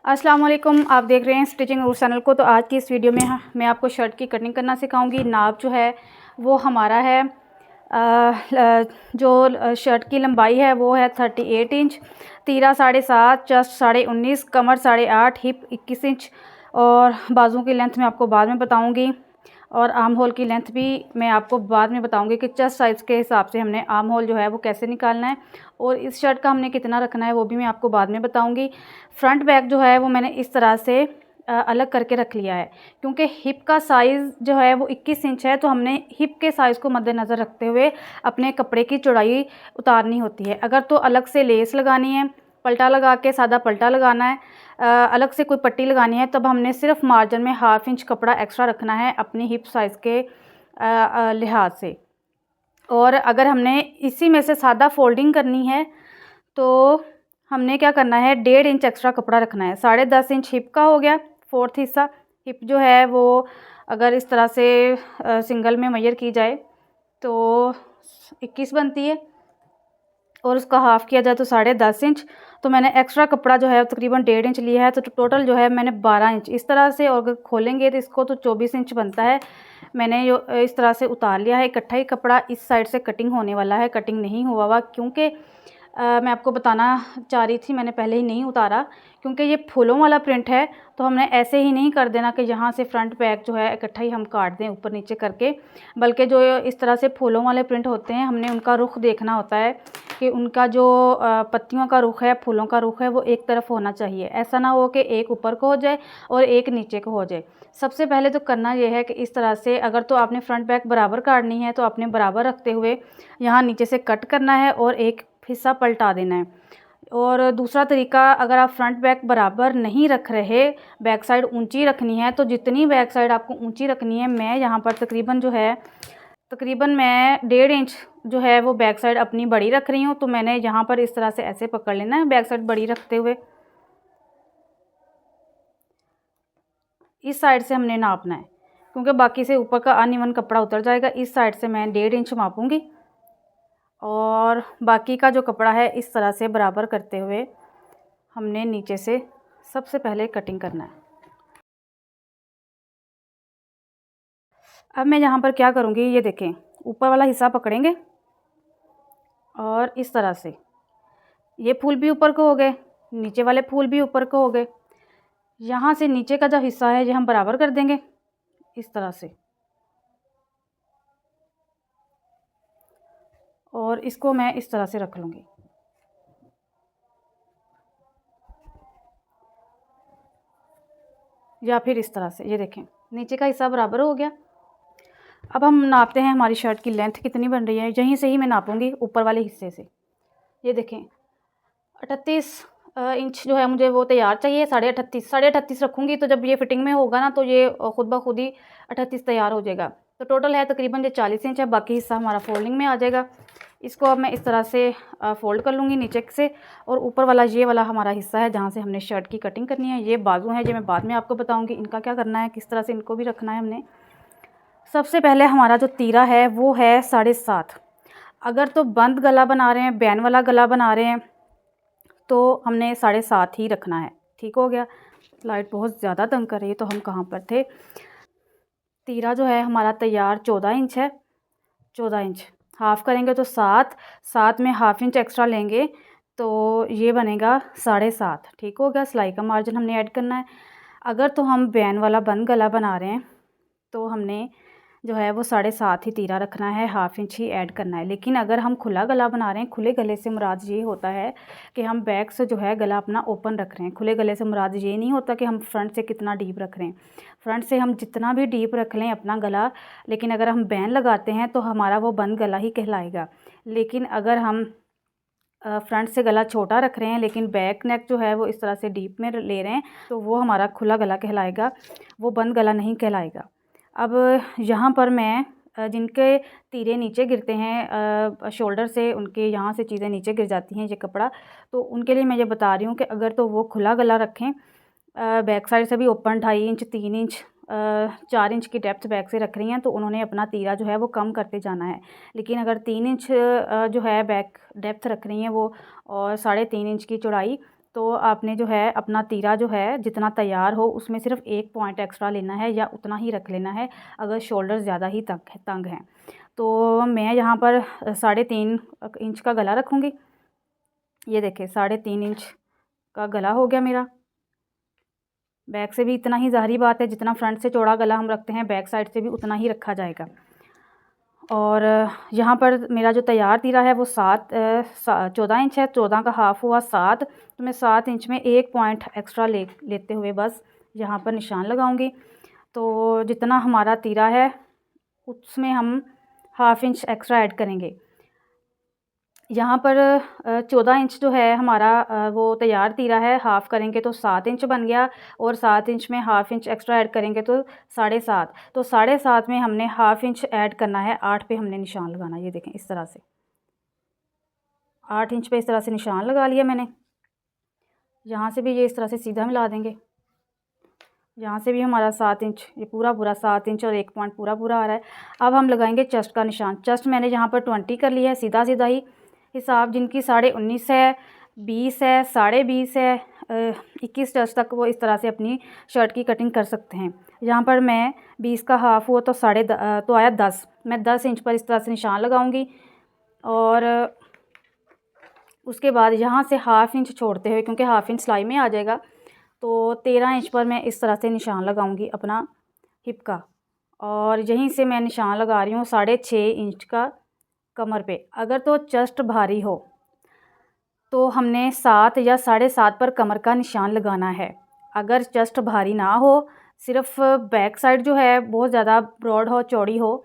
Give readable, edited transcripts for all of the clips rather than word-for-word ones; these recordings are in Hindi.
अस्सलाम वालेकुम, आप देख रहे हैं स्टिचिंग रूट्स चैनल को। तो आज की इस वीडियो में मैं आपको शर्ट की कटिंग करना सिखाऊंगी। नाप जो है वो हमारा है जो शर्ट की लंबाई है वो है 38 इंच, तीरा 7.5, चेस्ट 19.5, कमर 8.5, हिप 21 इंच और बाजू की लेंथ मैं आपको बाद में बताऊंगी और आर्म होल की लेंथ भी मैं आपको बाद में बताऊंगी कि चेस्ट साइज़ के हिसाब से हमने आर्म होल जो है वो कैसे निकालना है और इस शर्ट का हमने कितना रखना है वो भी मैं आपको बाद में बताऊंगी। फ्रंट बैक जो है वो मैंने इस तरह से अलग करके रख लिया है क्योंकि हिप का साइज़ जो है वो 21 इंच है, तो हमने हिप के साइज़ को मद्देनज़र रखते हुए अपने कपड़े की चौड़ाई उतारनी होती है। अगर तो अलग से लेस लगानी है, पल्टा लगा के सादा पल्टा लगाना है, अलग से कोई पट्टी लगानी है, तब हमने सिर्फ मार्जिन में ½ इंच कपड़ा एक्स्ट्रा रखना है अपनी हिप साइज़ के लिहाज से। और अगर हमने इसी में से सादा फोल्डिंग करनी है तो हमने क्या करना है, 1.5 इंच एक्स्ट्रा कपड़ा रखना है। 10.5 इंच हिप का हो गया, फोर्थ हिस्सा। हिप जो है वो अगर इस तरह से सिंगल में मेजर की जाए तो 21 बनती है और उसका हाफ़ किया जाए तो 10.5 इंच। तो मैंने एक्स्ट्रा कपड़ा जो है तकरीबन 1.5 इंच लिया है, तो टोटल जो है मैंने 12 इंच इस तरह से, और अगर खोलेंगे तो इसको तो 24 इंच बनता है। मैंने जो इस तरह से उतार लिया है इकट्ठा ही कपड़ा। इस साइड से कटिंग होने वाला है, कटिंग नहीं हुआ हुआ क्योंकि मैं आपको बताना चाह रही थी, मैंने पहले ही नहीं उतारा क्योंकि ये फूलों वाला प्रिंट है। तो हमने ऐसे ही नहीं कर देना कि यहाँ से फ्रंट बैक जो है इकट्ठा ही हम काट दें ऊपर नीचे करके, बल्कि जो इस तरह से फूलों वाले प्रिंट होते हैं हमने उनका रुख देखना होता है कि उनका जो पत्तियों का रुख है, फूलों का रुख है, वो एक तरफ होना चाहिए। ऐसा ना हो कि एक ऊपर को हो जाए और एक नीचे को हो जाए। सबसे पहले तो करना ये है कि इस तरह से अगर तो आपने फ्रंट बैक बराबर काटनी है तो आपने बराबर रखते हुए यहाँ नीचे से कट करना है और एक हिस्सा पलटा देना है। और दूसरा तरीका, अगर आप फ्रंट बैक बराबर नहीं रख रहे, बैक साइड ऊंची रखनी है, तो जितनी बैक साइड आपको ऊंची रखनी है, मैं यहाँ पर तकरीबन मैं 1.5 इंच जो है वो बैक साइड अपनी बड़ी रख रही हूँ। तो मैंने यहाँ पर इस तरह से ऐसे पकड़ लेना है बैक साइड बड़ी रखते हुए। इस साइड से हमने नापना है क्योंकि बाकी से ऊपर का अनइवन कपड़ा उतर जाएगा। इस साइड से मैं 1.5 इंच मापूंगी और बाकी का जो कपड़ा है इस तरह से बराबर करते हुए हमने नीचे से सबसे पहले कटिंग करना है। अब मैं यहाँ पर क्या करूँगी, ये देखें, ऊपर वाला हिस्सा पकड़ेंगे और इस तरह से ये फूल भी ऊपर को हो गए, नीचे वाले फूल भी ऊपर को हो गए। यहाँ से नीचे का जो हिस्सा है ये हम बराबर कर देंगे इस तरह से, और इसको मैं इस तरह से रख लूँगी। या फिर इस तरह से, ये देखें नीचे का हिस्सा बराबर हो गया। अब हम नापते हैं हमारी शर्ट की लेंथ कितनी बन रही है। यहीं से ही मैं नापूंगी ऊपर वाले हिस्से से। ये देखें 38 इंच जो है मुझे वो तैयार चाहिए। 38.5 रखूँगी तो जब ये फिटिंग में होगा ना तो ये खुद ब खुद ही 38 तैयार हो जाएगा। तो टोटल है तकरीबन ये 40 इंच है, बाकी हिस्सा हमारा फोल्डिंग में आ जाएगा। इसको अब मैं इस तरह से फ़ोल्ड कर लूँगी नीचे से, और ऊपर वाला ये वाला हमारा हिस्सा है जहाँ से हमने शर्ट की कटिंग करनी है। ये बाजू हैं जो मैं बाद में आपको बताऊँगी इनका क्या करना है, किस तरह से इनको भी रखना है हमने। सबसे पहले हमारा जो तीरा है वो है 7.5। अगर तो बंद गला बना रहे हैं, बैन वाला गला बना रहे हैं, तो हमने 7.5 ही रखना है। ठीक हो गया। लाइट बहुत ज़्यादा तंग कर रही है, तो हम कहाँ पर थे। तीरा जो है हमारा तैयार 14 इंच है। 14 इंच हाफ़ करेंगे तो 7 में ½ इंच एक्स्ट्रा लेंगे तो ये बनेगा 7.5। ठीक हो गया। सिलाई का मार्जिन हमने ऐड करना है। अगर तो हम बैन वाला बंद गला बना रहे हैं तो हमने जो है वो 7.5 ही तीरा रखना है, ½ इंच ही ऐड करना है। लेकिन अगर हम खुला गला बना रहे हैं, खुले गले से मुराद ये होता है कि हम बैक से जो है गला अपना ओपन रख रहे हैं। खुले गले से मुराद ये नहीं होता कि हम फ्रंट से कितना डीप रख रहे हैं। फ्रंट से हम जितना भी डीप रख लें अपना गला, लेकिन अगर हम बैन लगाते हैं तो हमारा वो बंद गला ही कहलाएगा। लेकिन अगर हम फ्रंट से गला छोटा रख रहे हैं लेकिन बैक नेक जो है वो इस तरह से डीप में ले रहे हैं तो वो हमारा खुला गला कहलाएगा, वो बंद गला नहीं कहलाएगा। अब यहाँ पर मैं जिनके तीरे नीचे गिरते हैं शोल्डर से, उनके यहाँ से चीज़ें नीचे गिर जाती हैं ये कपड़ा, तो उनके लिए मैं ये बता रही हूँ कि अगर तो वो खुला गला रखें, बैक साइड से भी ओपन 2.5 इंच 3 इंच 4 इंच की डेप्थ बैक से रख रही हैं तो उन्होंने अपना तीरा जो है वो कम करते जाना है। लेकिन अगर 3 इंच जो है बैक डेप्थ रख रही हैं वो और 3.5 इंच की चौड़ाई, तो आपने जो है अपना तीरा जो है जितना तैयार हो उसमें सिर्फ 1 पॉइंट एक्स्ट्रा लेना है या उतना ही रख लेना है अगर शोल्डर ज़्यादा ही तंग हैं। तो मैं यहाँ पर 3.5 इंच का गला रखूँगी। ये देखिए 3.5 इंच का गला हो गया मेरा। बैक से भी इतना ही, ज़ाहिरी बात है जितना फ्रंट से चौड़ा गला हम रखते हैं बैक साइड से भी उतना ही रखा जाएगा। और यहाँ पर मेरा जो तैयार तीरा है वो 14 इंच है, 14 का हाफ़ हुआ 7, तो मैं 7 इंच में 1 पॉइंट एक्स्ट्रा लेते हुए बस यहाँ पर निशान लगाऊंगी। तो जितना हमारा तीरा है उसमें हम हाफ़ इंच एक्स्ट्रा ऐड करेंगे। यहाँ पर 14 इंच जो है हमारा वो तैयार तीरा है, हाफ़ करेंगे तो 7 इंच बन गया और 7 इंच में हाफ़ इंच एक्स्ट्रा ऐड करेंगे तो 7.5। तो 7.5 में हमने हाफ़ इंच ऐड करना है, 8 पे हमने निशान लगाना। ये देखें इस तरह से 8 इंच पे इस तरह से निशान लगा लिया मैंने। यहाँ से भी ये इस तरह से सीधा मिला देंगे। यहाँ से भी हमारा 7 इंच, ये पूरा 7 इंच और 1 पॉइंट पूरा आ रहा है। अब हम लगाएंगे चेस्ट का निशान। चेस्ट मैंने यहाँ पर 20 कर लिया है, सीधा ही हिसाब। जिनकी 19.5 है, 20 है, 20.5 है, 21 चेस्ट तक वो इस तरह से अपनी शर्ट की कटिंग कर सकते हैं। यहाँ पर मैं 20 का हाफ़ हुआ तो आया 10। मैं 10 इंच पर इस तरह से निशान लगाऊंगी और उसके बाद यहाँ से हाफ़ इंच छोड़ते हुए, क्योंकि हाफ़ इंच सिलाई में आ जाएगा, तो 13 इंच पर मैं इस तरह से निशान लगाऊंगी अपना हिप का। और यहीं से मैं निशान लगा रही हूँ 6.5 इंच का कमर पे। अगर तो चेस्ट भारी हो तो हमने 7 या 7.5 पर कमर का निशान लगाना है। अगर चेस्ट भारी ना हो, सिर्फ बैक साइड जो है बहुत ज़्यादा ब्रॉड हो, चौड़ी हो,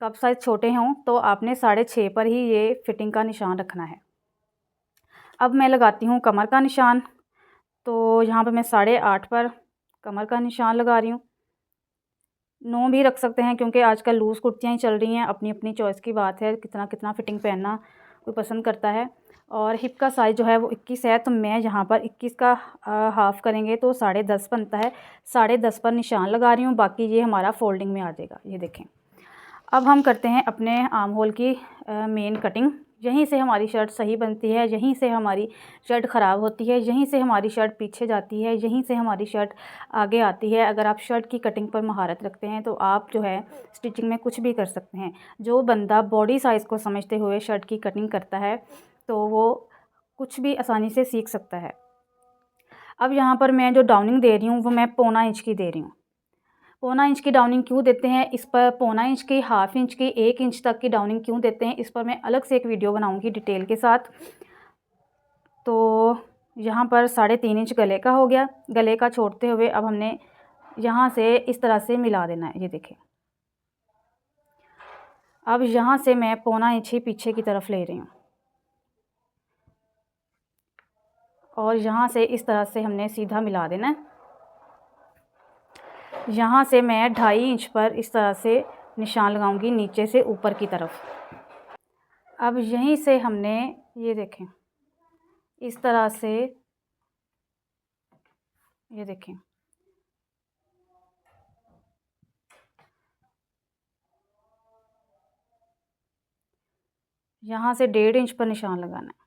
कप साइज़ छोटे हों, तो आपने 6.5 पर ही ये फिटिंग का निशान रखना है। अब मैं लगाती हूँ कमर का निशान। तो यहाँ पर मैं 8.5 पर कमर का निशान लगा रही हूँ। 9 भी रख सकते हैं क्योंकि आजकल लूज़ कुर्तियाँ ही चल रही हैं। अपनी अपनी चॉइस की बात है, कितना फिटिंग पहनना कोई पसंद करता है। और हिप का साइज़ जो है वो 21 है, तो मैं यहाँ पर 21 का हाफ़ करेंगे तो 10.5 बनता है। 10.5 पर निशान लगा रही हूँ, बाकी ये हमारा फोल्डिंग में आ जाएगा। ये देखें। अब हम करते हैं अपने आर्म होल की मेन कटिंग। यहीं से हमारी शर्ट सही बनती है, यहीं से हमारी शर्ट ख़राब होती है, यहीं से हमारी शर्ट पीछे जाती है, यहीं से हमारी शर्ट आगे आती है। अगर आप शर्ट की कटिंग पर महारत रखते हैं तो आप जो है स्टिचिंग में कुछ भी कर सकते हैं। जो बंदा बॉडी साइज़ को समझते हुए शर्ट की कटिंग करता है तो वो कुछ भी आसानी से सीख सकता है। अब यहाँ पर मैं जो डाउनिंग दे रही हूँ वो मैं 1.25 इंच की दे रही हूँ। 1.25 इंच की डाउनिंग क्यों देते हैं इस पर, 1.25 इंच की, हाफ़ इंच की, 1 इंच तक की डाउनिंग क्यों देते हैं, इस पर मैं अलग से एक वीडियो बनाऊंगी डिटेल के साथ। तो यहाँ पर 3.5 इंच गले का हो गया। गले का छोड़ते हुए अब हमने यहाँ से इस तरह से मिला देना है। ये देखें। अब यहाँ से मैं 1.25 इंच ही पीछे की तरफ ले रही हूँ और यहाँ से इस तरह से हमने सीधा मिला देना है। यहाँ से मैं 2.5 इंच पर इस तरह से निशान लगाऊंगी नीचे से ऊपर की तरफ। अब यहीं से हमने, ये देखें, इस तरह से, ये देखें, यहाँ से 1.5 इंच पर निशान लगाना है।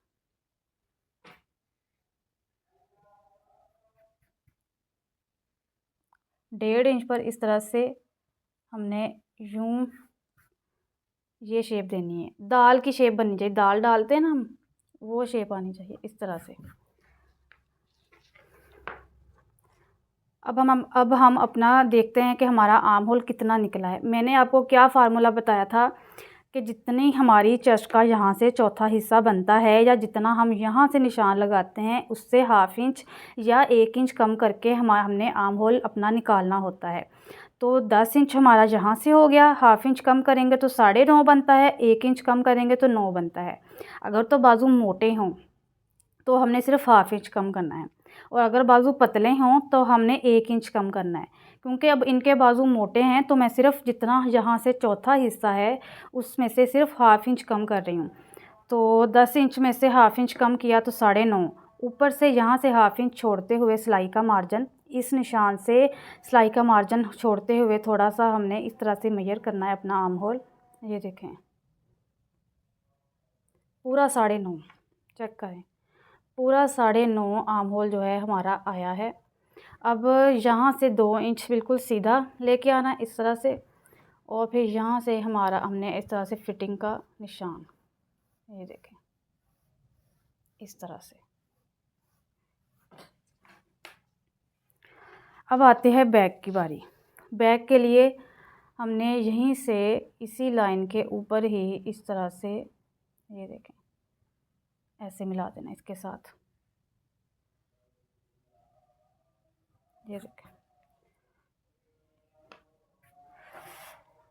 डेढ़ इंच पर इस तरह से हमने यूं ये शेप देनी है। दाल की शेप बननी चाहिए, दाल डालते हैं ना हम, वो शेप आनी चाहिए इस तरह से। अब हम अपना देखते हैं कि हमारा आर्म होल कितना निकला है। मैंने आपको क्या फार्मूला बताया था कि जितनी हमारी चेस्ट का यहाँ से चौथा हिस्सा बनता है या जितना हम यहाँ से निशान लगाते हैं उससे हाफ़ इंच या 1 इंच कम करके हमने आर्म होल अपना निकालना होता है। तो 10 इंच हमारा यहाँ से हो गया, हाफ़ इंच कम करेंगे तो 9.5 बनता है, 1 इंच कम करेंगे तो 9 बनता है। अगर तो बाजू मोटे हों तो हमने सिर्फ हाफ़ इंच कम करना है, और अगर बाजू पतले हों तो हमने 1 इंच कम करना है। क्योंकि अब इनके बाजू मोटे हैं तो मैं सिर्फ जितना यहाँ से चौथा हिस्सा है उसमें से सिर्फ हाफ़ इंच कम कर रही हूँ। तो 10 इंच में से हाफ़ इंच कम किया तो 9.5। ऊपर से यहाँ से हाफ़ इंच छोड़ते हुए सिलाई का मार्जिन, इस निशान से सिलाई का मार्जिन छोड़ते हुए थोड़ा सा हमने इस तरह से मेजर करना है अपना आर्म होल। ये देखें, पूरा 9.5 चेक करें, पूरा 9.5 आर्म होल जो है हमारा आया है। अब यहाँ से 2 इंच बिल्कुल सीधा लेके आना इस तरह से, और फिर यहाँ से हमारा हमने इस तरह से फिटिंग का निशान, ये देखें इस तरह से। अब आते हैं बैक की बारी। बैक के लिए हमने यहीं से इसी लाइन के ऊपर ही इस तरह से, ये देखें ऐसे मिला देना इसके साथ, ये देखें।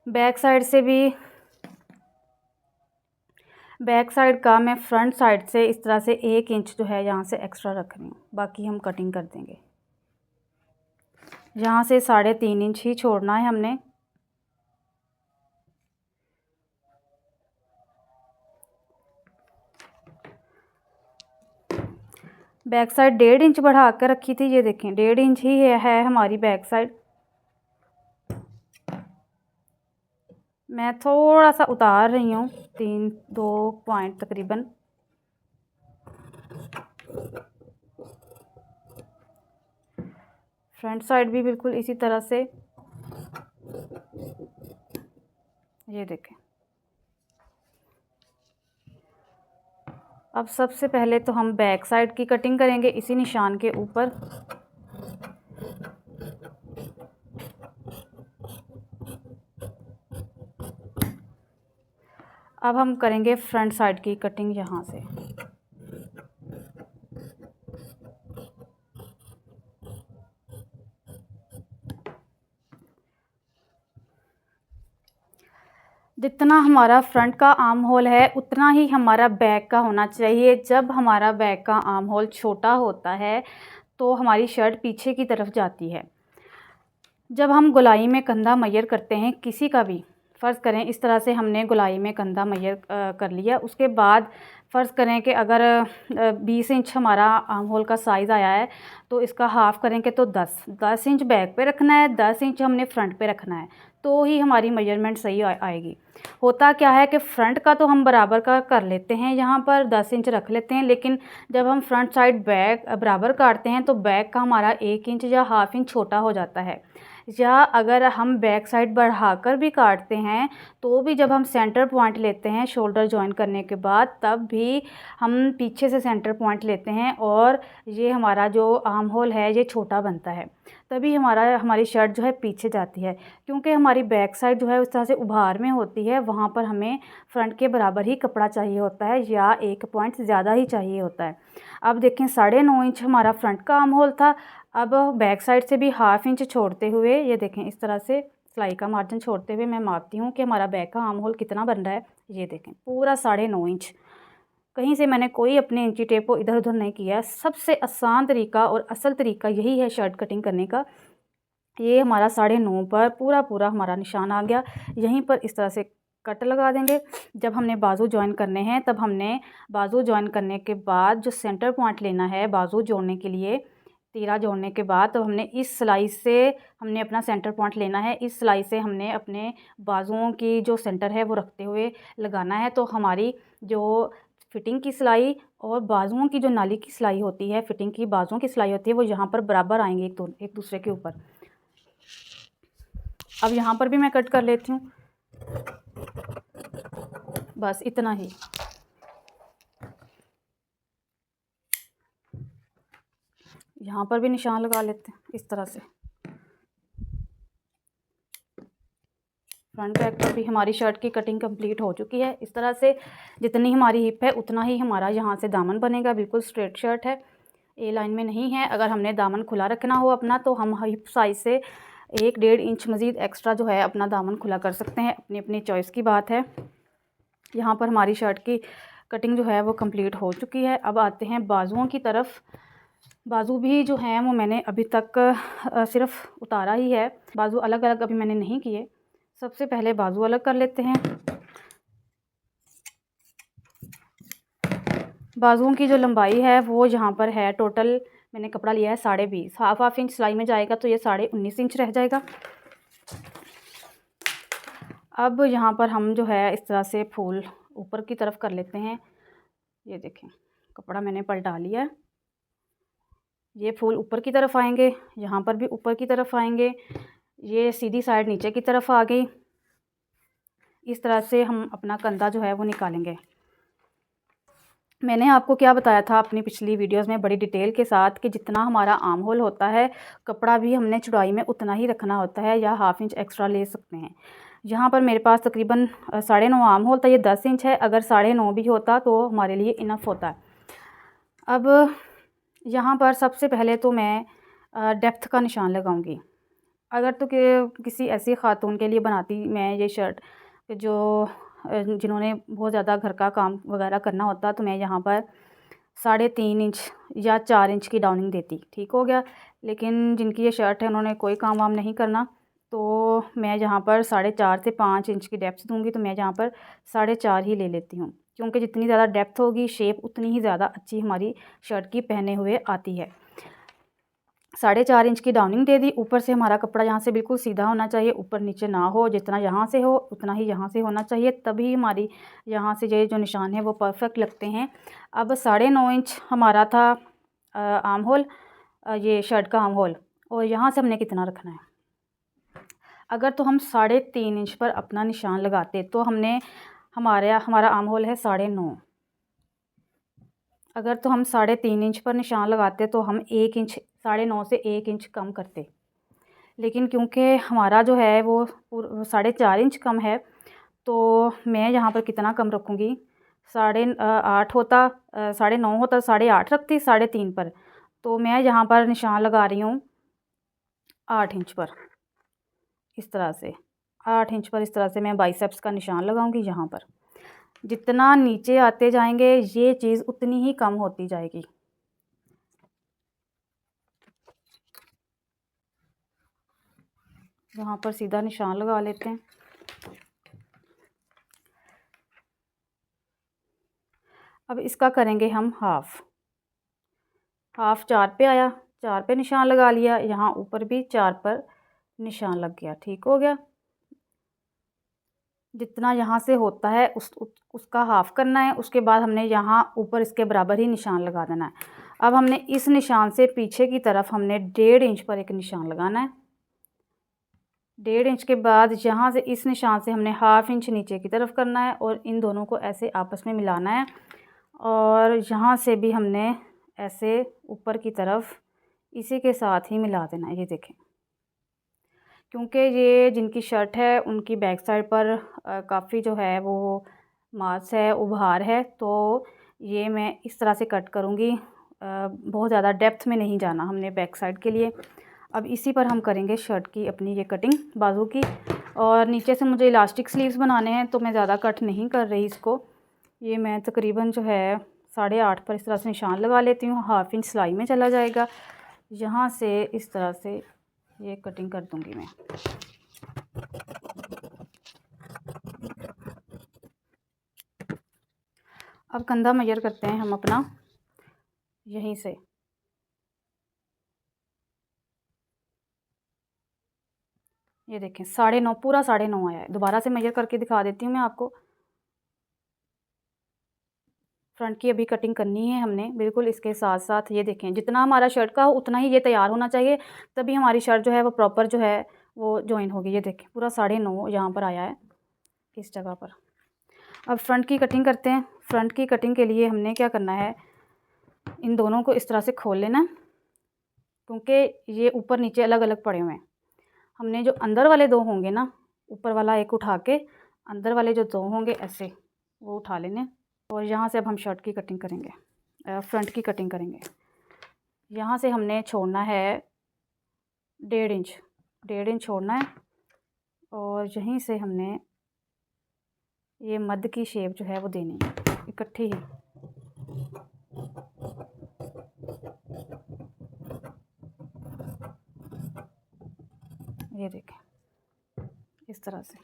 बैक साइड से भी, बैक साइड का मैं फ्रंट साइड से इस तरह से 1 इंच जो है यहाँ से एक्स्ट्रा रख रही हूँ, बाकी हम कटिंग कर देंगे। यहाँ से 3.5 इंच ही छोड़ना है हमने। बैक साइड 1.5 इंच बढ़ा कर रखी थी, ये देखें 1.5 इंच ही है हमारी बैक साइड। मैं थोड़ा सा उतार रही हूँ, 2 पॉइंट तकरीबन। फ्रंट साइड भी बिल्कुल इसी तरह से, ये देखें। अब सबसे पहले तो हम बैक साइड की कटिंग करेंगे इसी निशान के ऊपर। अब हम करेंगे फ्रंट साइड की कटिंग यहाँ से। जितना हमारा फ्रंट का आर्म होल है उतना ही हमारा बैक का होना चाहिए। जब हमारा बैक का आर्म होल छोटा होता है तो हमारी शर्ट पीछे की तरफ जाती है। जब हम गोलाई में कंधा मैयर करते हैं किसी का भी, फ़र्ज़ करें इस तरह से हमने गोलाई में कंधा मैयर कर लिया, उसके बाद फ़र्ज़ करें कि अगर 20 इंच हमारा आर्म होल का साइज़ आया है तो इसका हाफ़ करेंगे तो 10 इंच बैक पे रखना है, 10 इंच हमने फ्रंट पे रखना है, तो ही हमारी मेजरमेंट सही आएगी। होता क्या है कि फ़्रंट का तो हम बराबर का कर लेते हैं, यहाँ पर 10 इंच रख लेते हैं, लेकिन जब हम फ्रंट साइड बैक बराबर काटते हैं तो बैक का हमारा 1 इंच या हाफ़ इंच छोटा हो जाता है। या अगर हम बैक साइड बढ़ाकर भी काटते हैं तो भी जब हम सेंटर पॉइंट लेते हैं शोल्डर जॉइन करने के बाद, तब भी हम पीछे से सेंटर पॉइंट लेते हैं और ये हमारा जो आर्म होल है ये छोटा बनता है, तभी हमारी शर्ट जो है पीछे जाती है। क्योंकि हमारी बैक साइड जो है उस तरह से उभार में होती है, वहाँ पर हमें फ्रंट के बराबर ही कपड़ा चाहिए होता है या 1 पॉइंट ज़्यादा ही चाहिए होता है। अब देखें 9.5 इंच हमारा फ्रंट का आर्म होल था। अब बैक साइड से भी हाफ़ इंच छोड़ते हुए, ये देखें इस तरह से सिलाई का मार्जिन छोड़ते हुए मैं मापती हूँ कि हमारा बैक का आर्म होल कितना बन रहा है। ये देखें पूरा 9.5 इंच, कहीं से मैंने कोई अपने इंची टेप को इधर उधर नहीं किया। सबसे आसान तरीका और असल तरीका यही है शर्ट कटिंग करने का। ये हमारा 9.5 पर पूरा हमारा निशान आ गया। यहीं पर इस तरह से कट लगा देंगे। जब हमने बाजू जॉइन करने हैं तब हमने बाजू जॉइन करने के बाद जो सेंटर पॉइंट लेना है बाजू जोड़ने के लिए, तीरा जोड़ने के बाद, तो हमने इस सिलाई से हमने अपना सेंटर पॉइंट लेना है। इस सिलाई से हमने अपने बाजुओं की जो सेंटर है वो रखते हुए लगाना है। तो हमारी जो फिटिंग की सिलाई और बाजुओं की जो नाली की सिलाई होती है, फिटिंग की बाजुओं की सिलाई होती है, वो यहाँ पर बराबर आएंगे एक दूसरे के ऊपर। अब यहाँ पर भी मैं कट कर लेती हूँ, बस इतना ही। यहाँ पर भी निशान लगा लेते हैं इस तरह से। फ्रंट बैक पर भी हमारी शर्ट की कटिंग कंप्लीट हो चुकी है। इस तरह से जितनी हमारी हिप है उतना ही हमारा यहाँ से दामन बनेगा। बिल्कुल स्ट्रेट शर्ट है, ए लाइन में नहीं है। अगर हमने दामन खुला रखना हो अपना तो हम हिप साइज़ से 1-1.5 इंच मज़ीद एक्स्ट्रा जो है अपना दामन खुला कर सकते हैं, अपनी अपनी चॉइस की बात है। यहाँ पर हमारी शर्ट की कटिंग जो है वो कंप्लीट हो चुकी है। अब आते हैं बाजुओं की तरफ। बाजू भी जो हैं वो मैंने अभी तक सिर्फ उतारा ही है, बाजू अलग अलग अभी मैंने नहीं किए। सबसे पहले बाजू अलग कर लेते हैं। बाजुओं की जो लंबाई है वो यहाँ पर है, टोटल मैंने कपड़ा लिया है 20.5, हाफ इंच सिलाई में जाएगा तो ये 19.5 इंच रह जाएगा। अब यहाँ पर हम जो है इस तरह से फूल ऊपर की तरफ कर लेते हैं। ये देखें कपड़ा मैंने पलटा लिया है। ये फूल ऊपर की तरफ आएंगे, यहाँ पर भी ऊपर की तरफ आएंगे, ये सीधी साइड नीचे की तरफ आ गई। इस तरह से हम अपना कंधा जो है वो निकालेंगे। मैंने आपको क्या बताया था अपनी पिछली वीडियोस में बड़ी डिटेल के साथ कि जितना हमारा आर्म होल होता है, कपड़ा भी हमने चौड़ाई में उतना ही रखना होता है या ½ इंच एक्स्ट्रा ले सकते हैं। यहाँ पर मेरे पास तकरीबन 9.5 आर्म होल था, ये 10 इंच है। अगर 9.5 भी होता तो हमारे लिए इनफ होता है। अब यहाँ पर सबसे पहले तो मैं डेप्थ का निशान लगाऊंगी। अगर तो किसी ऐसी ख़ातून के लिए बनाती मैं ये शर्ट जो जिन्होंने बहुत ज़्यादा घर का काम वगैरह करना होता, तो मैं यहाँ पर 3.5 इंच या 4 इंच की डाउनिंग देती, ठीक हो गया। लेकिन जिनकी ये शर्ट है उन्होंने कोई काम वाम नहीं करना, तो मैं यहाँ पर 4.5 से 5 इंच की डेप्थ दूँगी। तो मैं यहाँ पर 4.5 ही ले लेती हूँ, क्योंकि जितनी ज़्यादा डेप्थ होगी शेप उतनी ही ज़्यादा अच्छी हमारी शर्ट की पहने हुए आती है। 4.5 इंच की डाउनिंग दे दी। ऊपर से हमारा कपड़ा यहाँ से बिल्कुल सीधा होना चाहिए, ऊपर नीचे ना हो। जितना यहाँ से हो उतना ही यहाँ से होना चाहिए, तभी हमारी यहाँ से ये जो निशान है वो परफेक्ट लगते हैं। अब 9.5 इंच हमारा था आर्म होल, ये शर्ट का आर्म होल, और यहाँ से हमने कितना रखना है। अगर तो हम 3.5 इंच पर अपना निशान लगाते तो हमारा आर्म होल है 9.5। अगर तो हम 3.5 इंच पर निशान लगाते तो हम 1 इंच 9.5 से 1 इंच कम करते। लेकिन क्योंकि हमारा जो है वो 4.5 इंच कम है, तो मैं यहाँ पर कितना कम रखूँगी, 8.5 होता, 9.5 होता, 8.5 रखती 3.5 पर। तो मैं यहाँ पर निशान लगा रही हूँ 8 इंच पर। इस तरह से 8 इंच पर इस तरह से मैं बाइसेप्स का निशान लगाऊंगी। यहाँ पर जितना नीचे आते जाएंगे ये चीज़ उतनी ही कम होती जाएगी। यहाँ पर सीधा निशान लगा लेते हैं। अब इसका करेंगे हम हाफ 4 पे आया, 4 पे निशान लगा लिया। यहाँ ऊपर भी 4 पर निशान लग गया, ठीक हो गया। जितना यहाँ से होता है उसका हाफ़ करना है। उसके बाद हमने यहाँ ऊपर इसके बराबर ही निशान लगा देना है। अब हमने इस निशान से पीछे की तरफ हमने 1.5 इंच पर एक निशान लगाना है। 1.5 इंच के बाद यहाँ से इस निशान से हमने ½ इंच नीचे की तरफ करना है और इन दोनों को ऐसे आपस में मिलाना है। और यहाँ से भी हमने ऐसे ऊपर की तरफ इसी के साथ ही मिला देना है। ये देखें, क्योंकि ये जिनकी शर्ट है उनकी बैक साइड पर काफ़ी जो है वो मार्क्स है, उभार है, तो ये मैं इस तरह से कट करूँगी। बहुत ज़्यादा डेप्थ में नहीं जाना हमने बैक साइड के लिए। अब इसी पर हम करेंगे शर्ट की अपनी ये कटिंग बाजू की। और नीचे से मुझे इलास्टिक स्लीव्स बनाने हैं, तो मैं ज़्यादा कट नहीं कर रही इसको। ये मैं तकरीबन जो है 8.5 पर इस तरह से निशान लगा लेती हूँ। ½ इंच सिलाई में चला जाएगा। यहाँ से इस तरह से ये कटिंग कर दूँगी मैं। अब कंधा मेजर करते हैं हम अपना यहीं से। ये देखें 9.5, पूरा 9.5 आया है। दोबारा से मेजर करके दिखा देती हूँ मैं आपको। फ्रंट की अभी कटिंग करनी है हमने, बिल्कुल इसके साथ साथ। ये देखें जितना हमारा शर्ट का हो उतना ही ये तैयार होना चाहिए, तभी हमारी शर्ट जो है वो प्रॉपर जो है वो जॉइन होगी। ये देखें पूरा 9.5 यहाँ पर आया है इस जगह पर। अब फ्रंट की कटिंग करते हैं। फ्रंट की कटिंग के लिए हमने क्या करना है, इन दोनों को इस तरह से खोल लेना, क्योंकि ये ऊपर नीचे अलग अलग पड़े हुए हैं। हमने जो अंदर वाले 2 होंगे ना, ऊपर वाला एक उठा के अंदर वाले जो 2 होंगे ऐसे वो उठा लेने। और यहाँ से अब हम शर्ट की कटिंग करेंगे, फ्रंट की कटिंग करेंगे। यहाँ से हमने छोड़ना है 1.5 इंच, 1.5 इंच छोड़ना है। और यहीं से हमने ये मध्य की शेप जो है वो देनी है इकट्ठी ही। ये देखें इस तरह से।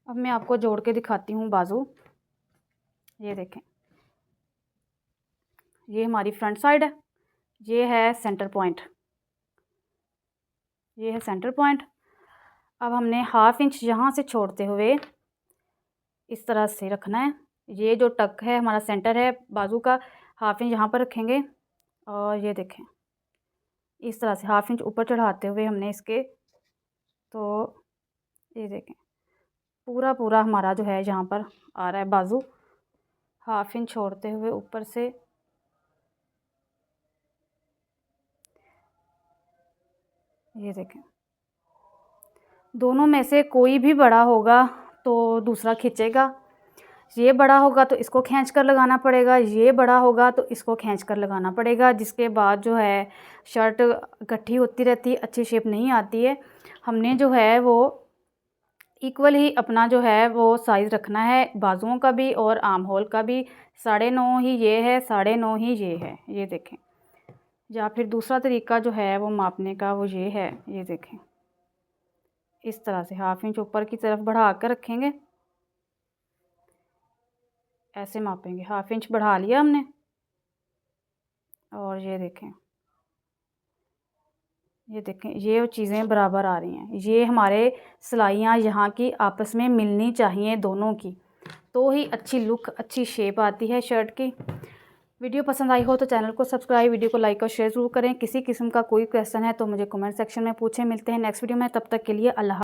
अब मैं आपको जोड़ के दिखाती हूँ बाजू। ये देखें, ये हमारी फ्रंट साइड है, ये है सेंटर पॉइंट, ये है सेंटर पॉइंट। अब हमने ½ इंच यहाँ से छोड़ते हुए इस तरह से रखना है। ये जो टक है हमारा सेंटर है बाजू का, 1/2 इंच यहाँ पर रखेंगे और ये देखें इस तरह से 1/2 इंच ऊपर चढ़ाते हुए हमने इसके, तो ये देखें पूरा पूरा हमारा जो है यहाँ पर आ रहा है बाजू, 1/2 इंच छोड़ते हुए ऊपर से ये देखें। दोनों में से कोई भी बड़ा होगा तो दूसरा खींचेगा, ये बड़ा होगा तो इसको खींच कर लगाना पड़ेगा, ये बड़ा होगा तो इसको खींच कर लगाना पड़ेगा, जिसके बाद जो है शर्ट इकट्ठी होती रहती है, अच्छी शेप नहीं आती है। हमने जो है वो इक्वल ही अपना जो है वो साइज़ रखना है, बाजुओं का भी और आर्म होल का भी। 9.5 ही ये है, 9.5 ही ये है, ये देखें। या फिर दूसरा तरीका जो है वो मापने का वो ये है, ये देखें इस तरह से 1/2 इंच ऊपर की तरफ बढ़ा कर रखेंगे, ऐसे मापेंगे। 1/2 इंच बढ़ा लिया हमने और ये देखें ये चीज़ें बराबर आ रही हैं। ये हमारे सिलाइयाँ यहाँ की आपस में मिलनी चाहिए दोनों की, तो ही अच्छी लुक अच्छी शेप आती है शर्ट की। वीडियो पसंद आई हो तो चैनल को सब्सक्राइब, वीडियो को लाइक और शेयर ज़रूर करें। किसी किस्म का कोई क्वेश्चन है तो मुझे कमेंट सेक्शन में पूछें। मिलते हैं नेक्स्ट वीडियो में, तब तक के लिए अल्लाह।